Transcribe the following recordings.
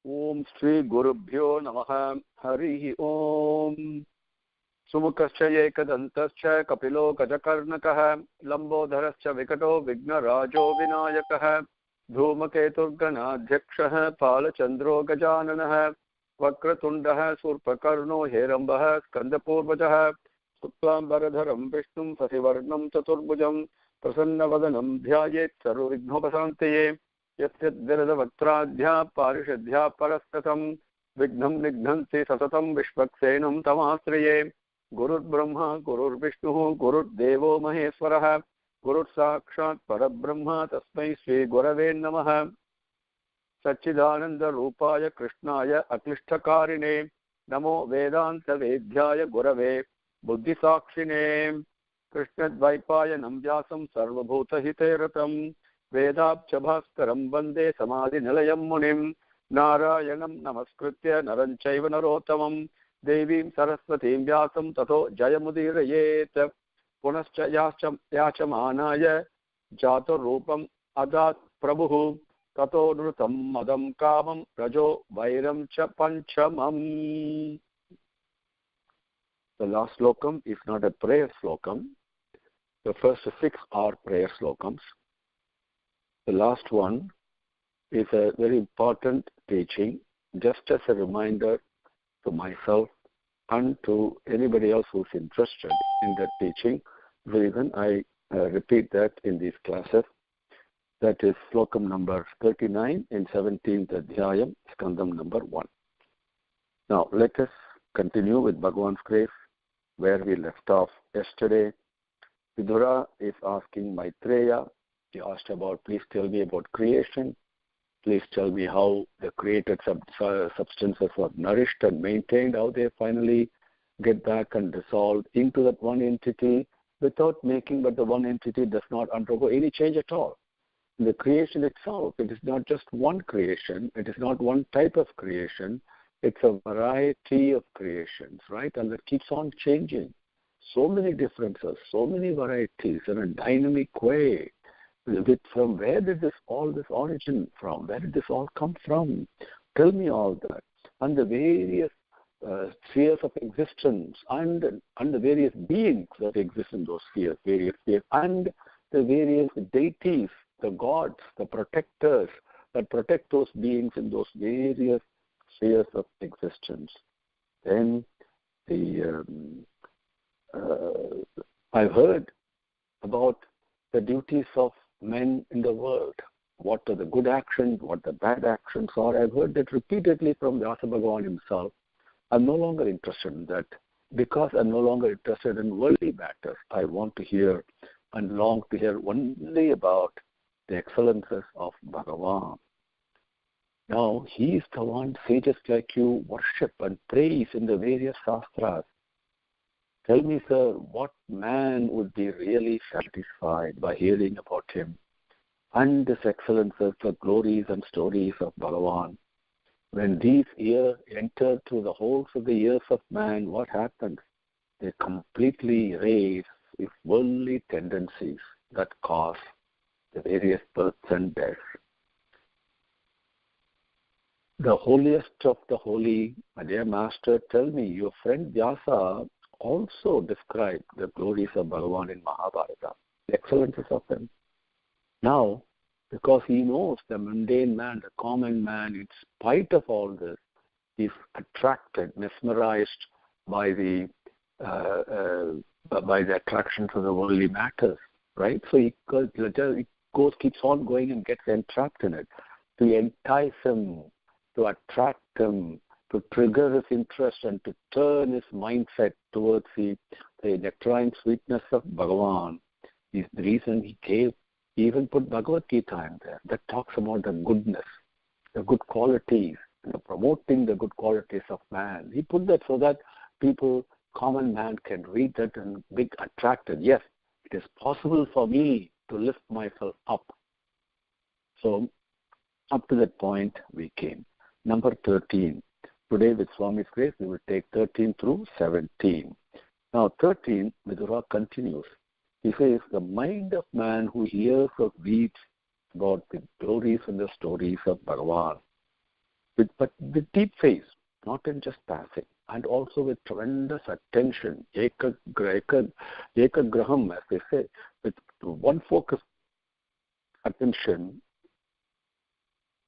Om Shri Gurubhyo Namaha Harihi Om. Sumukascha Yekadantascha Kapilo Gajakarnakaha Lambodharascha Vikato Vignarajo Vinayakaha Dhumaketurganadhyakshaha Palachandro Gajananaha Vakratundaha Surpakarno Herambaha Skandapurvajaha Suklambaradharam Vishnum Sasivarnam Chaturbhujam Prasannavadanam Dhyayet Sarvignopasantaye Yasyad Viradavaktradhya Parishadhya Parastatam Vignam Nignanti Sasatam Vishvaksenam Tamasriye Gurur Brahma Gurur Vishnu Gurur Devo Maheswaraha Gurur Sakshat Parabrahma Tasmai Sri Gurave Namaha Satchidananda Rupaya Krishnaya Aklishtakarine Namo Vedanta Vedhyaya Gurave Buddhi Sakshine Krishna Dvaipaya Namvyasam Sarvabhuta Hiteratam Vedabchabhaskaram Vande Samadhi Nilayam Munim Narayanam Namaskritya Naranchaiva Narotamam Devim Saraswatim Vyasam Tato Jayamudirayet Punascha Yachamanaya Jato Rupam Adat Prabhu Tato Nrutam Madam Kamam Rajo Vairam Cha Panchamam. The last slokam is not a prayer slokam. The first 6 are prayer slokams. The last one is a very important teaching, just as a reminder to myself and to anybody else who's interested in that teaching. The reason I repeat that in these classes, that is slokam number 39 in 17th Adhyayam, skandam number 1. Now let us continue with Bhagavan's grace where we left off yesterday. Vidura is asking Maitreya. He asked about, please tell me about creation. Please tell me how the created substances are nourished and maintained, how they finally get back and dissolve into that one entity without making, but the one entity does not undergo any change at all. In the creation itself, it is not just one creation, it is not one type of creation, it's a variety of creations, right? And it keeps on changing. So many differences, so many varieties in a dynamic way. From where did this origin from? Where did this all come from? Tell me all that. And the various spheres of existence and the various beings that exist in those spheres, and the various deities, the gods, the protectors that protect those beings in those various spheres of existence. Then I've heard about the duties of men in the world. What are the good actions, what the bad actions are. I've heard that repeatedly from Vyasa Bhagavan himself. I'm no longer interested in that. Because I'm no longer interested in worldly matters, I want to hear and long to hear only about the excellences of Bhagavan. Now, he is the one sages like you worship and praise in the various shastras. Tell me, sir, what man would be really satisfied by hearing about him and his excellences, the glories and stories of Bhagavan? When these ears enter through the holes of the ears of man, what happens? They completely erase his worldly tendencies that cause the various births and deaths. The holiest of the holy, my dear master, tell me, your friend Vyasa also described the glories of Bhagavan in Mahabharata, the excellences of him. Now, because he knows the mundane man, the common man, in spite of all this, is attracted, mesmerized by the attraction to the worldly matters, right? So he keeps on going and gets entrapped in it. To entice him, to attract him, to trigger his interest and to turn his mindset towards the nectarine sweetness of Bhagavan is the reason he even put Bhagavad Gita in there that talks about the goodness, the good qualities, promoting the good qualities of man. He put that so that people, common man, can read that and be attracted. Yes, it is possible for me to lift myself up. So up to that point we came. Number 13. Today, with Swami's grace, we will take 13 through 17. Now, 13, Vidura continues. He says, the mind of man who hears or reads about the glories and the stories of Bhagavan but with deep faith, not in just passing, and also with tremendous attention, ekagraham, as they say, with one focus attention.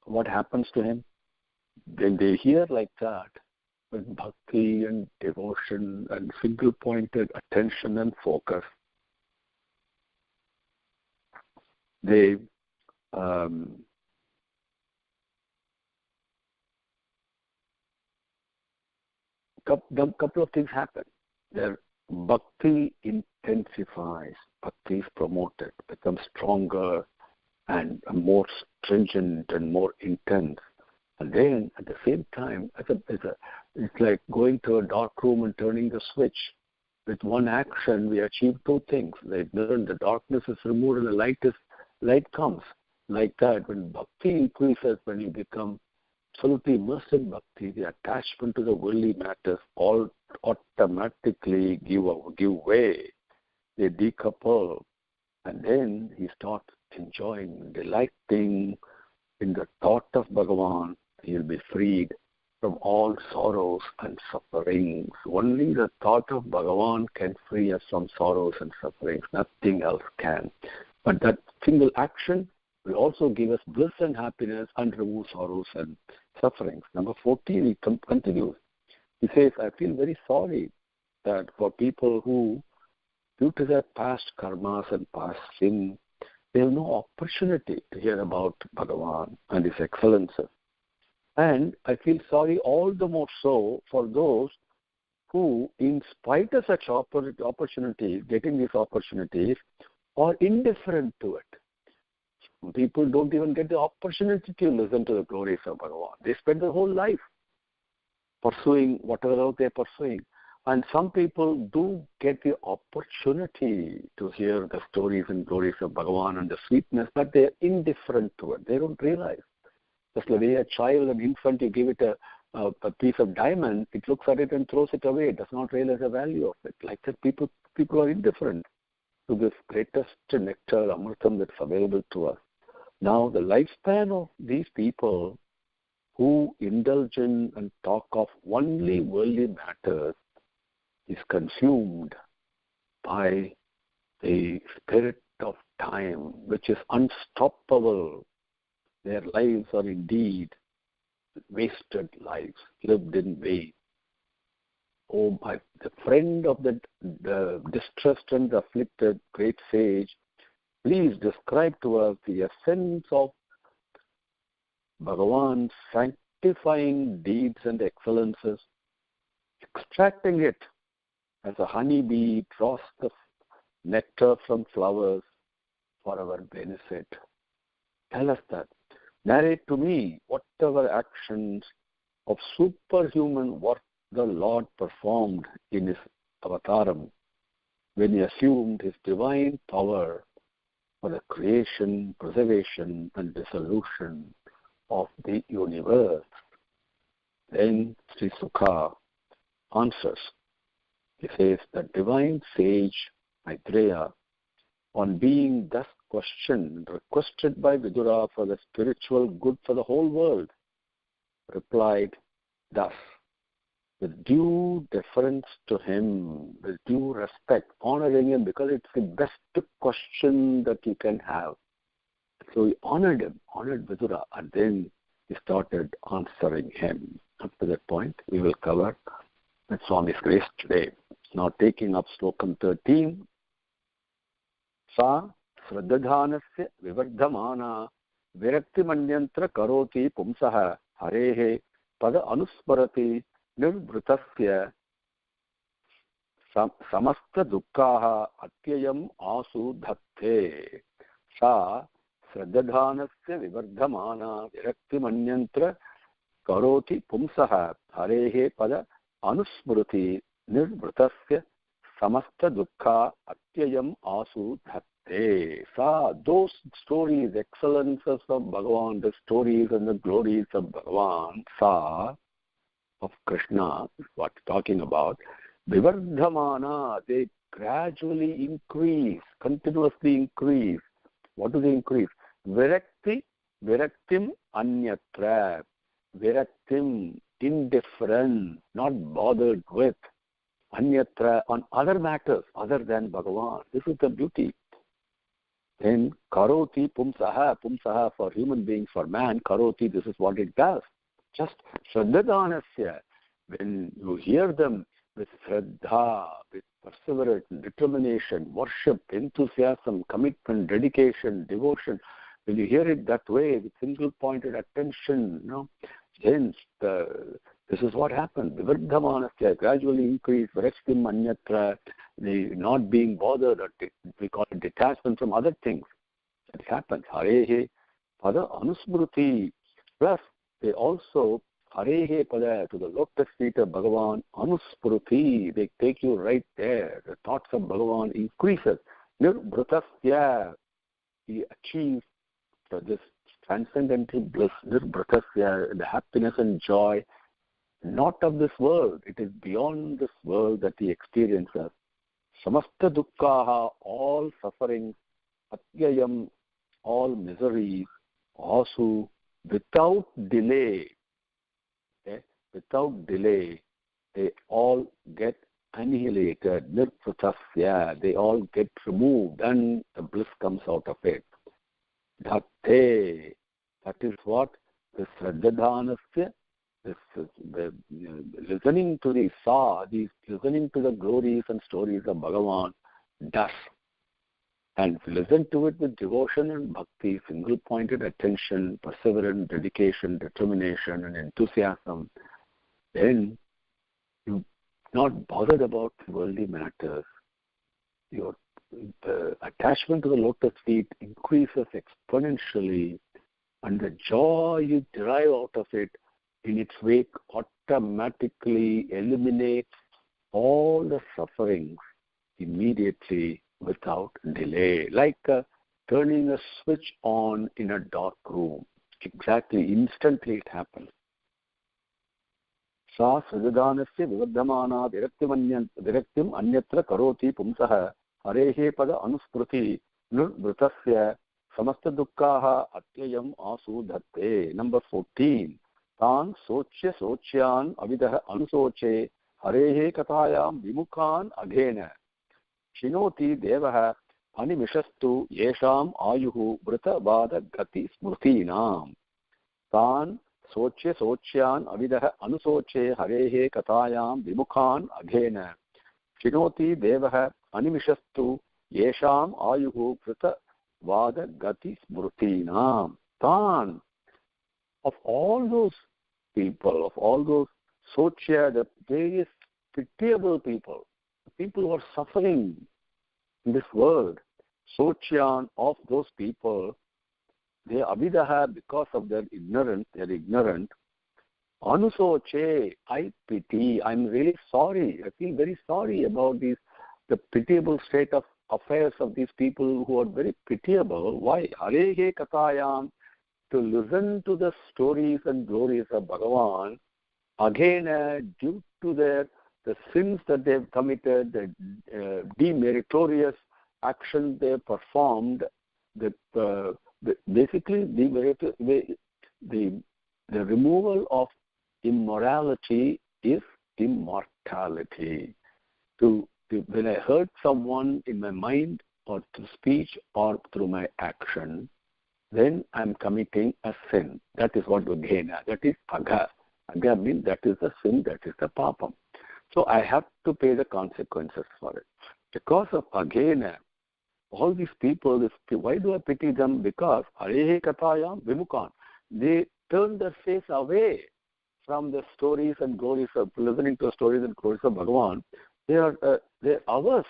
What happens to him? When they hear like that, with bhakti and devotion and single-pointed attention and focus, they couple of things happen. Their bhakti intensifies, bhakti is promoted, becomes stronger and more stringent and more intense. And then at the same time, it's like going to a dark room and turning the switch. With one action, we achieve two things. The darkness is removed and the light comes. Like that, when bhakti increases, when you become absolutely immersed in bhakti, the attachment to the worldly matters all automatically give way. They decouple, and then he starts enjoying, delighting in the thought of Bhagavan. He will be freed from all sorrows and sufferings. Only the thought of Bhagavan can free us from sorrows and sufferings. Nothing else can. But that single action will also give us bliss and happiness and remove sorrows and sufferings. Number 14, he continues. He says, I feel very sorry that for people who, due to their past karmas and past sin, they have no opportunity to hear about Bhagavan and his excellences. And I feel sorry all the more so for those who, in spite of such opportunities, getting these opportunities, are indifferent to it. People don't even get the opportunity to listen to the glories of Bhagavan. They spend their whole life pursuing whatever else they're pursuing. And some people do get the opportunity to hear the stories and glories of Bhagavan and the sweetness, but they're indifferent to it. They don't realize. Just like a child, an infant, you give it a piece of diamond, it looks at it and throws it away. It does not realize the value of it. Like that, people are indifferent to this greatest nectar, amritam, that's available to us. Now, the lifespan of these people who indulge in and talk of only worldly matters is consumed by the spirit of time, which is unstoppable. Their lives are indeed wasted lives, lived in vain. Oh, the friend of the distressed and afflicted great sage, please describe to us the essence of Bhagavan's sanctifying deeds and excellences, extracting it as a honeybee draws the nectar from flowers for our benefit. Tell us that. Narrate to me whatever actions of superhuman work the Lord performed in his avataram when he assumed his divine power for the creation, preservation, and dissolution of the universe. Then Sri Sukha answers. He says, the divine sage Maitreya, on being thus questioned, requested by Vidura for the spiritual good for the whole world, replied thus, with due deference to him, with due respect, honoring him, because it's the best question that you can have. So he honored him, honored Vidura, and then he started answering him. Up to that point, we will cover with Swami's grace today. Now taking up Slokam 13, Sa Sraddhadhanasya Vivardhamana Viraktimanyantra Karoti Pumsaha Harehe Pada Anusmarati Nirvritasya Samasta Dukkhaha Atyayam Asu Dhatte. Sa Sraddhadhanasya Vivardhamana Viraktimanyantra Karoti Pumsaha Harehe Pada Anusmriti Nirvritasya Samasta Dukkha Atyayam Asu Dhatte. Sa, those stories, excellences of Bhagavan, the stories and the glories of Bhagavan, Sa, of Krishna, what we're talking about, Vivardhamana, they gradually increase, continuously increase. What do they increase? Viraktim anyatra. viraktim, indifferent, not bothered with, anyatra, on other matters other than Bhagavan. This is the beauty. Then karoti pumsaha for human beings, for man, karoti, this is what it does. Just shraddhadanasya, when you hear them with shraddha, with perseverance, determination, worship, enthusiasm, commitment, dedication, devotion, when you hear it that way, with single-pointed attention, then this is what happens. Vivardhamanasya, gradually increase, viraktim anyatra, the not being bothered, or we call it detachment from other things. That happens. Harehe pada anusmruti. Plus, they also, harehe pada, to the lotus feet of Bhagavan, anusmruti, they take you right there. The thoughts of Bhagavan increases. Nirbhrutasya, he achieves this transcendental bliss, nirbhrutasya, the happiness and joy, not of this world. It is beyond this world that he experiences. Samasta dukkhaha, all sufferings, atyayam, all miseries, asu, without delay. Okay? Without delay, they all get annihilated. Nirpratasya, they all get removed, and the bliss comes out of it. Dhatte, that is what this Sraddhadanasya, this listening to listening to the glories and stories of Bhagavan does. And listen to it with devotion and bhakti, single-pointed attention, perseverance, dedication, determination, and enthusiasm. Then you're not bothered about worldly matters. Your attachment to the lotus feet increases exponentially, and the joy you derive out of it in its wake automatically eliminates all the sufferings immediately without delay, like turning a switch on in a dark room. Exactly, instantly it happens. Sa sridanasya vivardhamana viraktim anyatra karoti pumsaha harehe pada anusmruti nirvritasya samasta dukkhaha atyayam asu dhatte. Number 14. Tan sochya sochyan avidah anusoche harehe katayam vimukhan aghena shinoti devaha animishastu yesham ayuhu vrita vada gati smrutinam. Tan sochya sochyan avidah anusoche harehe katayam vimukhan aghena shinoti devaha animishastu yesham ayuhu vrita vada gati smrutinam. Tan, of all those people, of all those sochya, the various pitiable people, the people who are suffering in this world, sochyan, of those people, they avidaha, because of their ignorance, they're ignorant. Anusoche, I pity, I'm really sorry, I feel very sorry about the pitiable state of affairs of these people who are very pitiable. Why? Harehe katayam, to listen to the stories and glories of Bhagavan, again, due to the sins that they've committed, the demeritorious actions they performed, basically the removal of immorality is immortality. When I hurt someone in my mind or through speech or through my action, then I'm committing a sin. That is what Aghena, that is Agha. Agha means that is the sin, that is the papam. So I have to pay the consequences for it. Because of Aghena, all these people, why do I pity them? Because Harehe Katayam Vimukhan, they turn their face away from the stories and glories of listening to the stories and glories of Bhagavan. They're averse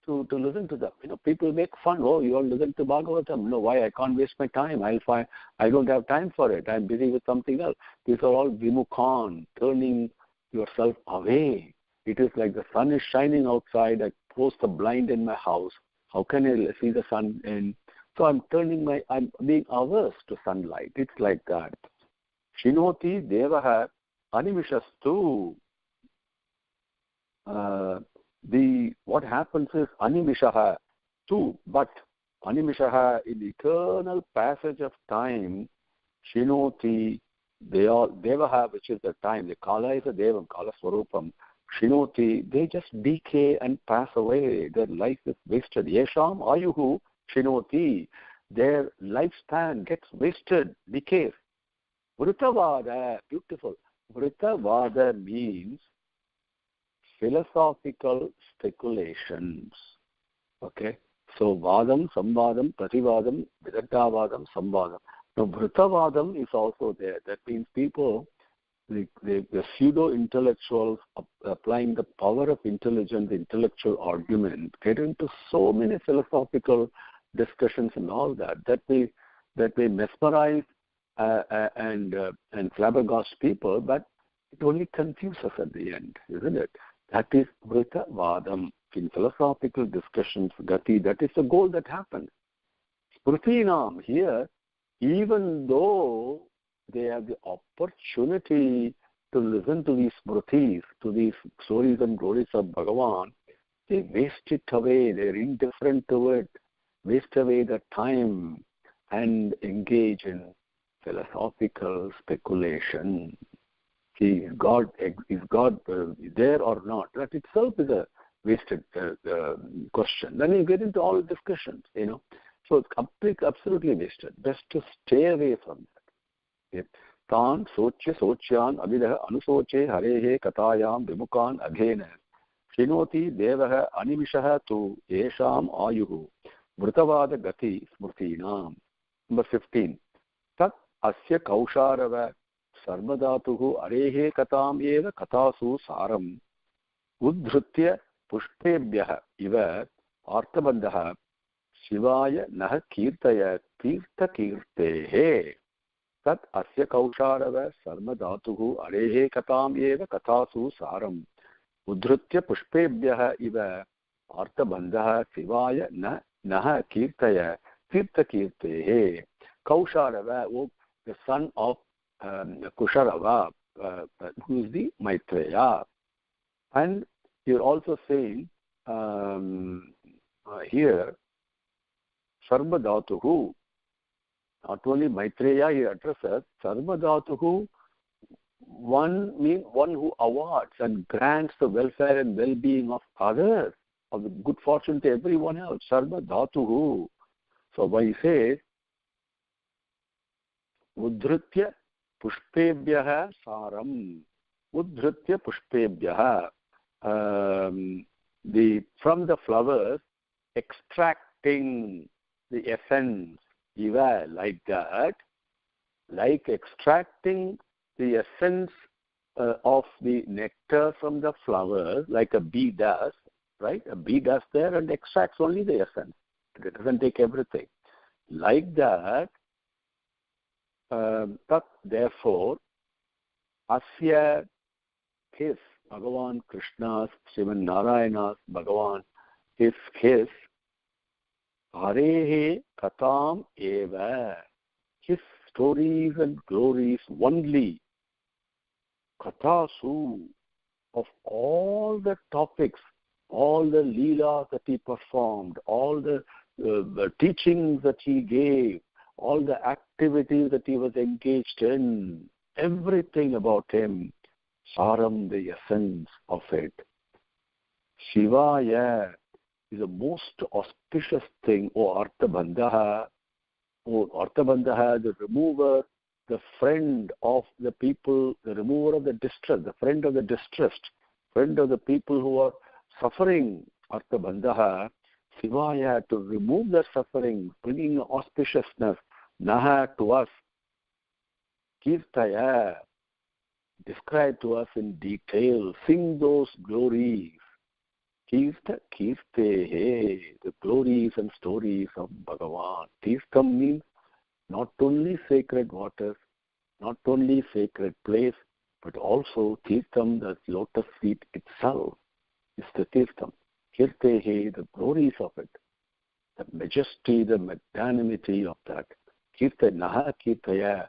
to listen to them. People make fun. Oh, you all listen to Bhagavatam. No, why? I can't waste my time. I don't have time for it. I'm busy with something else. These are all vimukhan, turning yourself away. It is like the sun is shining outside. I close the blind in my house. How can I see the sun in? So I'm being averse to sunlight. It's like that. Shinoti devaha animishastu. What happens is animishaha too, but animishaha, in the eternal passage of time, shinoti, they all Devaha, which is the time, the Kala is a Devam, Kala Swarupam, Shinoti, they just decay and pass away. Their life is wasted. Yesham Ayuhu Shinoti, their lifespan gets wasted, decays. Vritavada, beautiful. Vritavada means philosophical speculations. Okay? So Vadam, Samvadam, Prativadam, Vidattavadam, Samvadam. Now Vritavadam is also there. That means people, the pseudo-intellectuals applying the power of intelligence, intellectual argument, get into so many philosophical discussions and all that may mesmerize and flabbergast people, but it only confuses us at the end, isn't it? That is Vritavadam. In philosophical discussions, Gati, that is the goal that happened. Smritinam, here, even though they have the opportunity to listen to these smritis, to these stories and glories of Bhagavan, they waste it away, they're indifferent to it, waste away the time and engage in philosophical speculation. Is God there or not? That itself is a wasted question. Then you get into all discussions, So it's absolutely wasted. Best to stay away from that. Tan sochya sochyan avidah anusoche harehe katayam vimukan aghena shinoti devaha animishaha tu yesham ayuhu vrutavada gati smritinam. Number 15. Tat asya kausharava sarmadatuhu arehe katam eva katasu saram uddhrutya pushpebhyah iva arthabandhah Shivaya nah kirtaya tirtha kirtehe tat asya kausharava sarmadatuhu arehe katam eva katasu saram uddhrutya pushpebhyah iva arthabandhah Shivaya nah kirtaya tirtha kirtehe. Kausharava, the son of Kusharava, who is the Maitreya. And you're also saying here, Sarvadhatuhu, not only Maitreya he addresses, Sarvadhatuhu, one who awards and grants the welfare and well-being of others, of the good fortune to everyone else. Sarvadhatuhu. So when he says, Uddhritya Pushpebhyah Saram, Uddhritya Pushpebhyah, from the flowers, extracting the essence, eva, like that, like extracting the essence of the nectar from the flowers, like a bee does, right? A bee does there and extracts only the essence. It doesn't take everything. Like that, therefore, asya, his, Bhagavan Krishna's, Srimad Narayana's, Bhagavan, his Harehe Katam Eva, his stories and glories only, Katasu, of all the topics, all the leelas that he performed, all the teachings that he gave, all the activities that he was engaged in, everything about him, Saram, the essence of it. Shivaya is the most auspicious thing, O Arthabandhaha, the remover, the friend of the people, the remover of the distress, the friend of the distressed, friend of the people who are suffering, Arthabandhaha, Shivaya, to remove their suffering, bringing auspiciousness, Naha, to us, Kirtaya, describe to us in detail, sing those glories. Kirta Kirtehe, the glories and stories of Bhagavan. Tirtham means not only sacred waters, not only sacred place, but also Tirtham, the Lotus Feet itself, is the Tirtham. Kirtehe, the glories of it, the majesty, the magnanimity of that. Kirta Naha Kirtaya,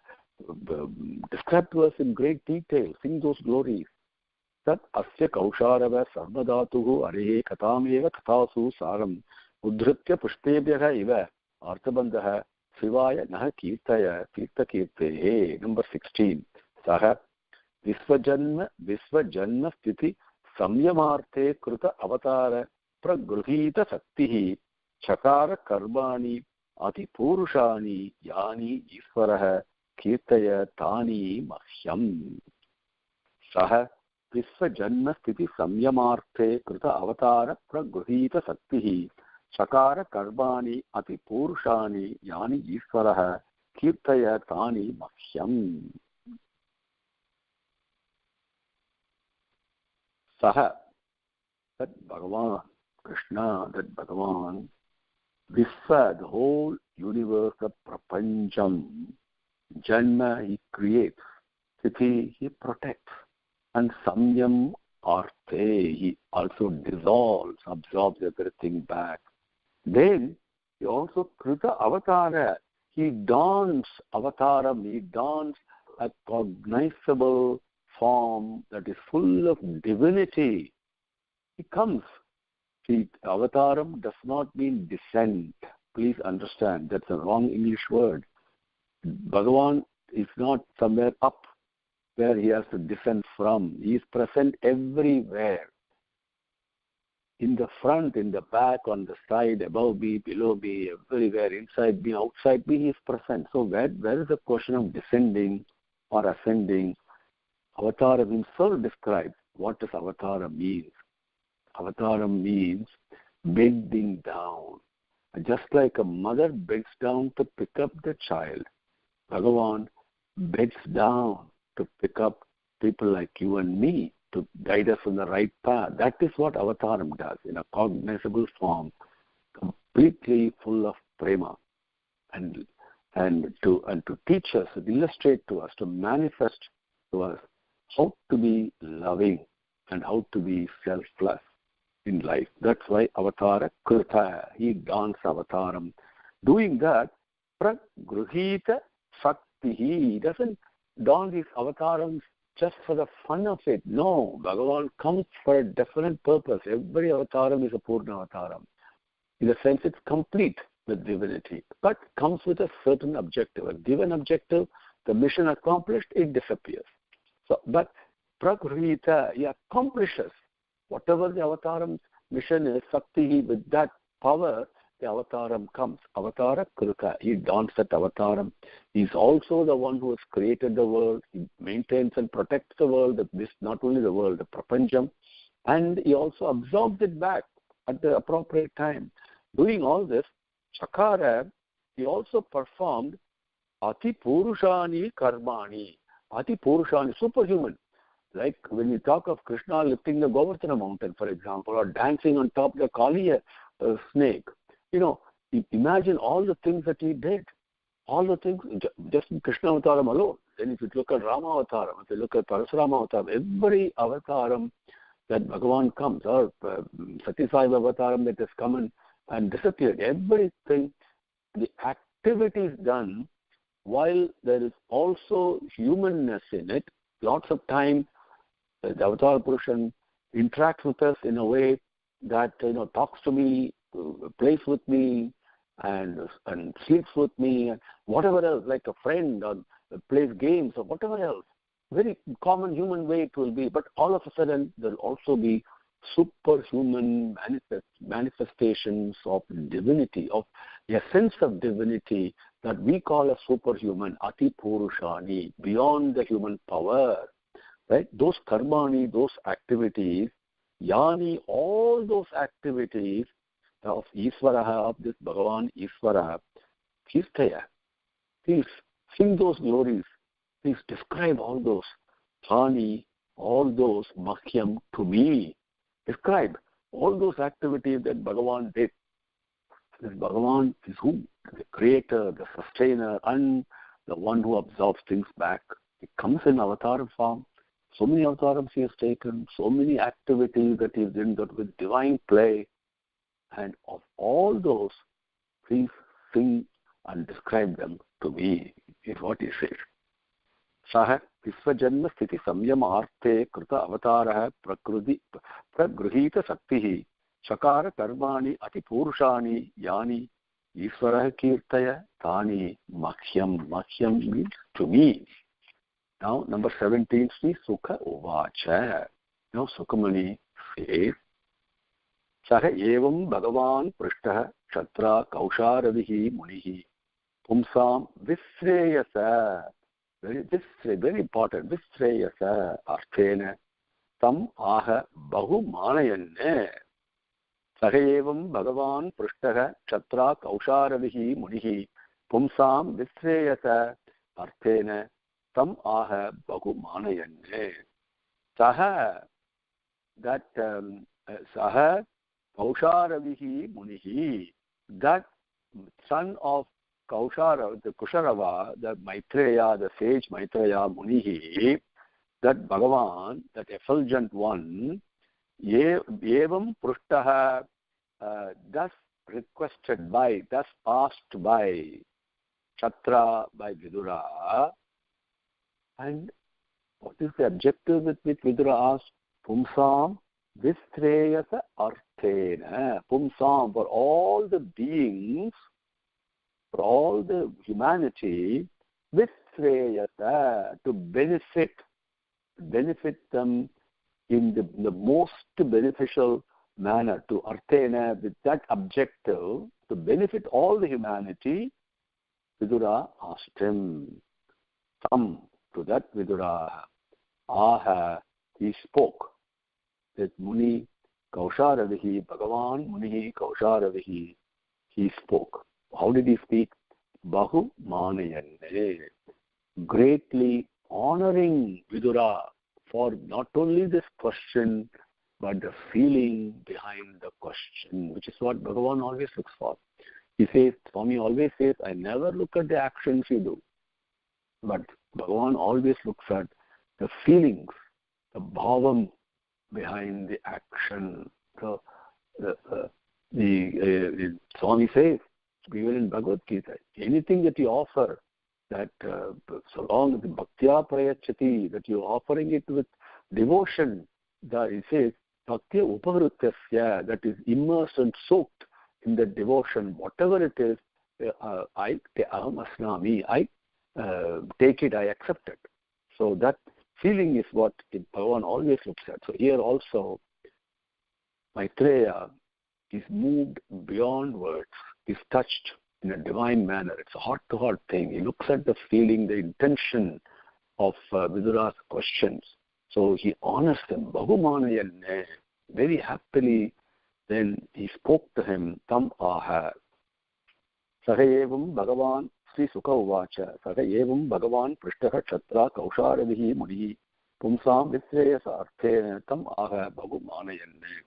describe to us in great detail, sing those glories. Tat asya kausharava sarvadhatuhu arehe katameva kathasu saram uddhritya pushpebhyah iva arthabandhaha Shivaya naha kirtaya kirta kirtehe. Number 16. Saha Visvajanma Sthiti Samyamarte Kruta Avatara Pragruhita Saktihi Chakara Karmani Ati Purushani Yani Isvaraha Kirtaya Tani Mahyam. Saha Visvajanma Sthiti Samyamarte Kruta Avatara Pragruhita Saktihi Chakara Karmani Ati Purushani Yani Isvaraha Kirtaya Tani Mahyam. Saha, that Bhagavan, Krishna, that Bhagavan, Visva, the whole universe of Prapancham, Janma, he creates, Sthiti, he protects, and Samyam Arte, he also dissolves, absorbs everything back. Then, he also Krita Avatara, he dons Avataram, he dons a cognizable form that is full of divinity. He comes. See, Avataram does not mean descent. Please understand, that's a wrong English word. Bhagavan is not somewhere up where he has to descend from. He is present everywhere. In the front, in the back, on the side, above me, below me, everywhere, inside me, outside me, he is present. So where is the question of descending or ascending? Avataram himself describes what does Avataram means. Avataram means bending down. Just like a mother bends down to pick up the child, Bhagavan bends down to pick up people like you and me, to guide us on the right path. That is what Avataram does, in a cognizable form, completely full of prema, and to teach us, to illustrate to us, to manifest to us how to be loving and how to be selfless in life. That's why Avatara Krita, he dons Avataram. Doing that, Pragruhita Sakti, he doesn't don these Avatarams just for the fun of it. No, Bhagavan comes for a definite purpose. Every Avataram is a Purna Avataram. In a sense, it's complete with divinity, but comes with a certain objective. A given objective, the mission accomplished, it disappears. So, but Pragruhita, he accomplishes whatever the Avataram mission is, Sakti, with that power, the Avataram comes. Avatara Krita, he dons that Avataram. He's also the one who has created the world. He maintains and protects the world, this not only the world, the Prapancham, and he also absorbs it back at the appropriate time. Doing all this, Chakara, he also performed Ati Purushani Karmani. Ati Purushani, superhuman. Like when you talk of Krishna lifting the Govardhana mountain, for example, or dancing on top of the Kaliya snake, imagine all the things that he did. All the things, just in Krishna Avataram alone. Then if you look at Rama Avataram, if you look at Parasurama Avataram, every Avataram that Bhagavan comes, or Satisaiva Avataram that has come and disappeared, everything, the activities done, while there is also humanness in it, lots of time the Avatar Purushan interacts with us in a way that talks to me, plays with me, and sleeps with me, and whatever else, like a friend, or plays games, or whatever else. Very common human way it will be, but all of a sudden there will also be superhuman manifestations of divinity, of a sense of divinity that we call a superhuman, Ati Purushani, beyond the human power. Right? Those karmani, those activities, yani, all those activities of Isvaraha, of this Bhagavan Isvara, Kirtaya. Please sing those glories. Please describe all those. Tani, all those Makhyam to me. Describe all those activities that Bhagavan did. This Bhagavan is who? The creator, the sustainer, and the one who absorbs things back. It comes in avatar form. So many avatars he has taken, so many activities that he has done with divine play. And of all those, please sing and describe them to me, is what he says. Saha Visvajanma Sthiti Samyam Arte Krita Avatara Pragruhita Saktihi Chakara Karmani Ati Purushani Yani Isvara Kirtaya Tani Makhyam. Makhyam means to me. Now, number 17, Sri Sukha Uvacha. Now, Sukhamani says, Saha evam Bhagavan Prishtha Shatra Kausharavihi Munihi Pumsam Visreyasa. Very important. Visreyasa Arthena Tam Aha Bahu Manayanne. Saha evam Bhagavan Prishtha Shatra Kausharavihi Munihi Pumsam Visreyasa Arthena Tam Aha Bahu Manayanne. Saha, that Saha Kausharavihi Munihi, that son of Kaushara, the Kusharava, the Maitreya, the sage Maitreya Munihi, that Bhagavan, that effulgent one, Evam Prushtaha, thus requested by, thus asked by Chatra, by Vidura. And what is the objective with which Vidura asked? Pumsam Vistreyasa Arthena. Pumsam, for all the beings, for all the humanity, Vistreyasa, to benefit them in the most beneficial manner, to Arthena, with that objective, to benefit all the humanity, Vidura asked him. Tam, to that Vidura, Aha, he spoke. That Muni Kausharavihi, Bhagavan Muni Kausharavihi, he spoke. How did he speak? Bahu Manayanne, greatly honoring Vidura for not only this question, but the feeling behind the question, which is what Bhagavan always looks for. He says, Swami always says, I never look at the actions you do, but Bhagavan always looks at the feelings, the bhavam behind the action. So the Swami says, even in Bhagavad Gita, anything that you offer, that so long as the bhaktya prayachati, that you're offering it with devotion, he says, bhaktya upavrutasya, that is immersed and soaked in the devotion, whatever it is, I aham asnami, I take it, I accept it. So that feeling is what Bhagavan always looks at. So here also, Maitreya is moved beyond words, is touched in a divine manner. It's a heart-to-heart thing. He looks at the feeling, the intention of Vidura's questions. So he honors them. Bahumanayanne, very happily, then he spoke to him, Tam Aha. Sahayevam Bhagavan Sri Sukha Uvacha. Sahayevam Bhagavan Prishtaha Chatra Kausharavihi Muni Pumsam Visreyasa Arthena Tam Aha Bahumanayanne.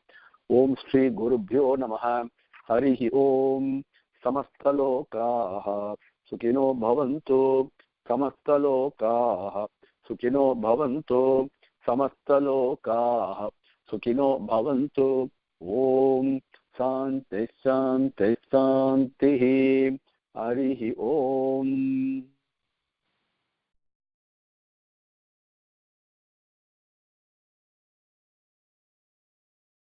Om Sri Gurubhyo Namaha. Harihi Om. Samastalokaha Sukhino Bhavantu. Samastalokaha Sukhino Bhavantu. Samastalokaha Sukhino Bhavantu. Om Shanti Shanti Shanti. Harihi Om.